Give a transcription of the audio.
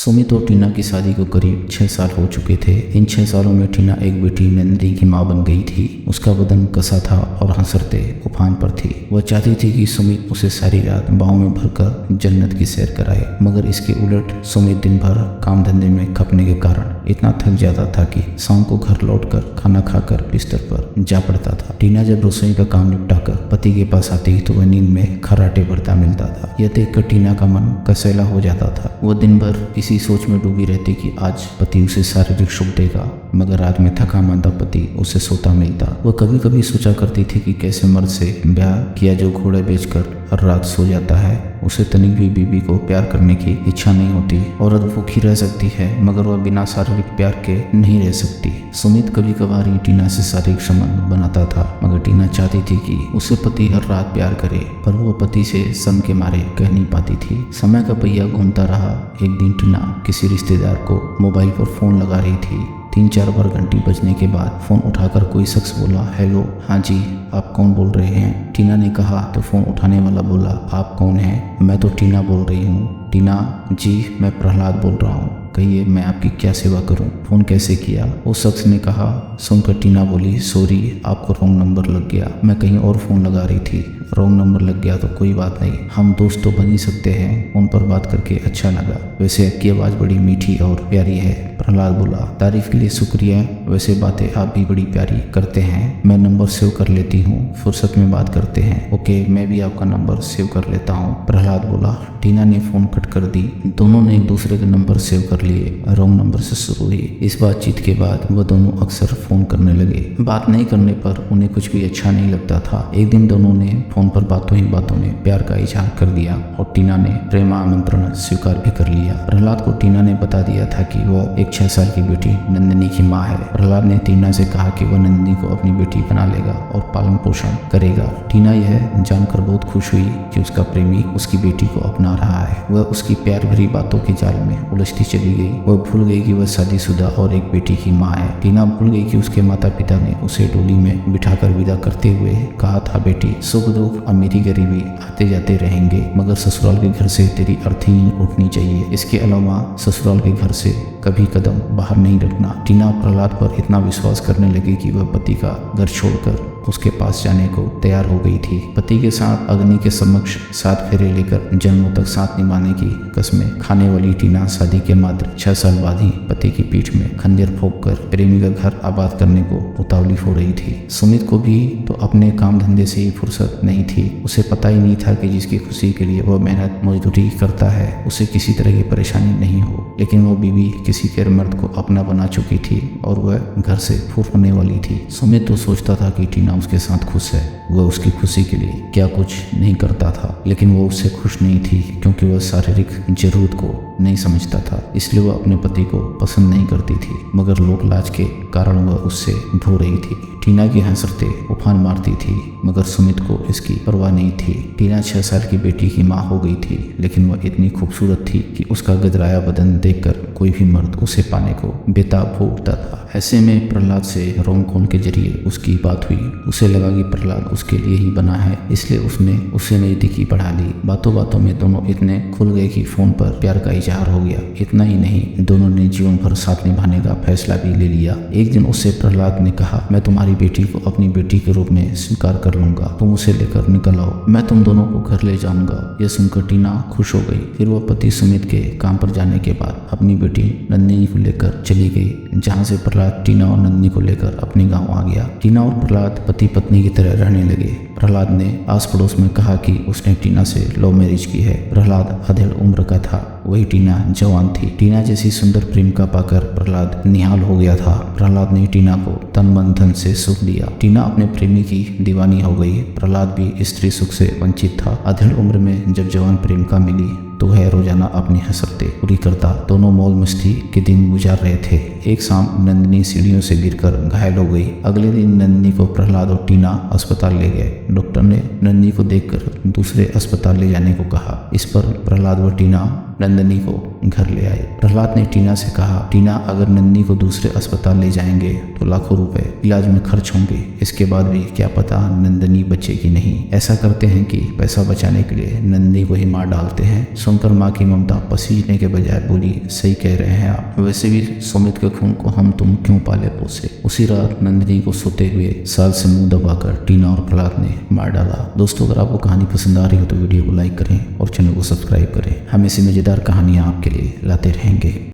सुमित और टीना की शादी को करीब 6 साल हो चुके थे। इन 6 सालों में टीना एक बेटी नंदिनी की मां बन गई थी। उसका बदन कसा था और हंसरते उफान पर थी। वह चाहती थी कि सुमित उसे सारी रात बाहों में भरकर जन्नत की सैर कराए, मगर इसके उलट सुमित दिन भर काम धंधे में खपने के कारण इतना थक जाता था कि शाम को घर लौटकर खाना खाकर बिस्तर पर जा पड़ता था। टीना जब रसोई का काम निपटाकर पति के पास आती तो वह नींद में खर्राटे भरता मिलता था। यह देखकर टीना का मन कसैला हो जाता था। वह दिन भर इसी सोच में डूबी रहती कि आज पति उसे शारीरिक सुख देगा, मगर रात में थका मांदा पति उसे सोता मिलता। वह कभी कभी सोचा करती थी कि कैसे मर्द से ब्याह किया जो घोड़े बेचकर हर रात सो जाता है, उसे तनिक भी बीवी को प्यार करने की इच्छा नहीं होती। औरत भूखी रह सकती है, मगर वह बिना शारीरिक प्यार के नहीं रह सकती। सुमित कभी कभार ही टीना से शारीरिक संबंध बनाता था, मगर टीना चाहती थी कि उसे पति हर रात प्यार करे, पर वह पति से शर्म के मारे कह नहीं पाती थी। समय का पहिया घूमता रहा। एक दिन टीना किसी रिश्तेदार को मोबाइल पर फोन लगा रही थी। 3-4 बार घंटी बजने के बाद फोन उठाकर कोई शख्स बोला, हेलो, हाँ जी, आप कौन बोल रहे हैं? टीना ने कहा तो फोन उठाने वाला बोला, आप कौन हैं? मैं तो टीना बोल रही हूँ। टीना जी, मैं प्रहलाद बोल रहा हूँ, कहिए मैं आपकी क्या सेवा करूं? फोन कैसे किया? उस शख्स ने कहा। सुनकर टीना बोली, सॉरी, आपको रॉन्ग नंबर लग गया, मैं कहीं और फोन लगा रही थी। रॉन्ग नंबर लग गया तो कोई बात नहीं, हम दोस्त तो बन ही सकते हैं। फोन पर बात करके अच्छा लगा, वैसे आपकी आवाज़ बड़ी मीठी और प्यारी है। प्रहलाद बोला, तारीफ के लिए शुक्रिया, वैसे बातें आप भी बड़ी प्यारी करते हैं। मैं नंबर सेव कर लेती हूँ, फुर्सत में बात करते हैं। ओके, मैं भी आपका नंबर सेव कर लेता हूँ, प्रहलाद बोला। टीना ने फोन कट कर दी। दोनों ने एक दूसरे के नंबर सेव कर लिए। रॉन्ग नंबर से शुरू हुई इस बातचीत के बाद वह दोनों अक्सर फोन करने लगे। बात नहीं करने पर उन्हें कुछ भी अच्छा नहीं लगता था। एक दिन दोनों ने फोन पर बातों ही बातों में प्यार का इजहार कर दिया और टीना ने प्रेम आमंत्रण स्वीकार भी कर लिया। प्रहलाद को टीना ने बता दिया था कि वह एक 6 साल की बेटी नंदिनी की माँ है। प्रहलाद ने टीना से कहा कि वह नंदिनी को अपनी बेटी बना लेगा और पालन पोषण करेगा। टीना यह जानकर बहुत खुश हुई कि उसका प्रेमी उसकी बेटी को अपना रहा है। वह उसकी प्यार भरी बातों के जाल में उलझती चली गई। वह भूल गई कि वह शादीशुदा और एक बेटी की माँ है। टीना भूल गई कि उसके माता पिता ने उसे डोली में बिठाकर विदा करते हुए कहा था, बेटी, सुख दुख अमीरी गरीबी आते जाते रहेंगे, मगर ससुराल के घर से तेरी अर्थी नहीं उठनी चाहिए। इसके अलावा ससुराल के घर से कभी कदम बाहर नहीं रखना। टीना प्रहलाद पर इतना विश्वास करने लगी कि वह पति का घर छोड़कर उसके पास जाने को तैयार हो गई थी। पति के साथ अग्नि के समक्ष 7 फेरे लेकर जन्मों तक साथ निभाने की कस्में खाने वाली टीना शादी के मात्र 6 साल बाद ही पति की पीठ में खंजर फोंककर प्रेमी का घर आबाद करने को उतावली हो रही थी। सुमित को भी तो अपने काम धंधे से ही फुर्सत नहीं थी। उसे पता ही नहीं था कि जिसकी खुशी के लिए वह मेहनत मजदूरी करता है उसे किसी तरह की परेशानी नहीं हो, लेकिन वो बीवी किसी के मर्द को अपना बना चुकी थी और वह घर से फूट होने वाली थी। सुमित तो सोचता था कि टीना उसके साथ खुश है। वह उसकी खुशी के लिए क्या कुछ नहीं करता था, लेकिन वो उससे खुश नहीं थी क्योंकि वह शारीरिक जरूरत को नहीं समझता था। इसलिए वह अपने पति को पसंद नहीं करती थी, मगर लोक लाज के कारण वह उससे ढो रही थी। टीना की हंसरतें उफान मारती थी, मगर सुमित को इसकी परवाह नहीं थी। टीना 6 साल की बेटी की माँ हो गई थी, लेकिन वह इतनी खूबसूरत थी कि उसका गदराया बदन देखकर कोई भी मर्द उसे पाने को बेताब हो उठता था। ऐसे में प्रहलाद से रोंग कॉल के जरिए उसकी बात हुई। उसे लगा कि प्रहलाद उसके लिए ही बना है, इसलिए उसने उससे नजदीकी बढ़ा ली। बातों बातों में दोनों इतने खुल गए कि फोन पर प्यार का इजहार हो गया। इतना ही नहीं, दोनों ने जीवन भर साथ निभाने का फैसला भी ले लिया। एक दिन उससे प्रहलाद ने कहा, मैं तुम्हारी बेटी को अपनी बेटी के रूप में स्वीकार कर लूंगा, तुम उसे लेकर निकल आओ, मैं तुम दोनों को घर ले जाऊंगा। यह सुनकर टीना खुश हो गई। फिर वह पति सुमित के काम पर जाने के बाद अपनी बेटी नंदिनी को लेकर चली गई, जहाँ से प्रहलाद टीना और नंदिनी को लेकर अपने गांव आ गया। टीना और प्रहलाद पति पत्नी की तरह रहने लगे। प्रहलाद ने आस पड़ोस में कहा कि उसने टीना से लव मैरिज की है। प्रहलाद अधेड़ उम्र का था, वही टीना जवान थी। टीना जैसी सुंदर प्रेमिका पाकर प्रहलाद निहाल हो गया था। प्रहलाद ने टीना को तन मन धन से सुख दिया। टीना अपने प्रेमी की दीवानी हो गई। प्रहलाद भी स्त्री सुख से वंचित था। अधेड़ उम्र में जब जवान प्रेमिका मिली तो वह रोजाना अपनी हसरतें पूरी करता। दोनों मौज मस्ती के दिन गुजार रहे थे। एक शाम नंदिनी सीढ़ियों से गिरकर घायल हो गई। अगले दिन नंदिनी को प्रहलाद और टीना अस्पताल ले गए। डॉक्टर ने नंदिनी को देखकर दूसरे अस्पताल ले जाने को कहा। इस पर प्रहलाद व टीना नंदिनी को घर ले आए। प्रहलाद ने टीना से कहा, टीना अगर नंदिनी को दूसरे अस्पताल ले जाएंगे तो लाखों रुपए इलाज में खर्च होंगे, इसके बाद भी क्या पता नंदिनी बचेगी नहीं। ऐसा करते हैं कि पैसा बचाने के लिए नंदिनी को ही मार डालते हैं। सुनकर माँ की ममता पसीजने के बजाय बोली, सही कह रहे हैं आप, वैसे भी सुमित के खून को हम तुम क्यों पाले पोसे। उसी रात नंदिनी को सोते हुए साल से मुंह दबाकर टीना और प्रहलाद ने मार डाला। दोस्तों अगर आपको कहानी पसंद आ रही हो तो वीडियो को लाइक करें और चैनल को सब्सक्राइब करें। हम ऐसी मजेदार कहानियां आपके लिए लाते रहेंगे।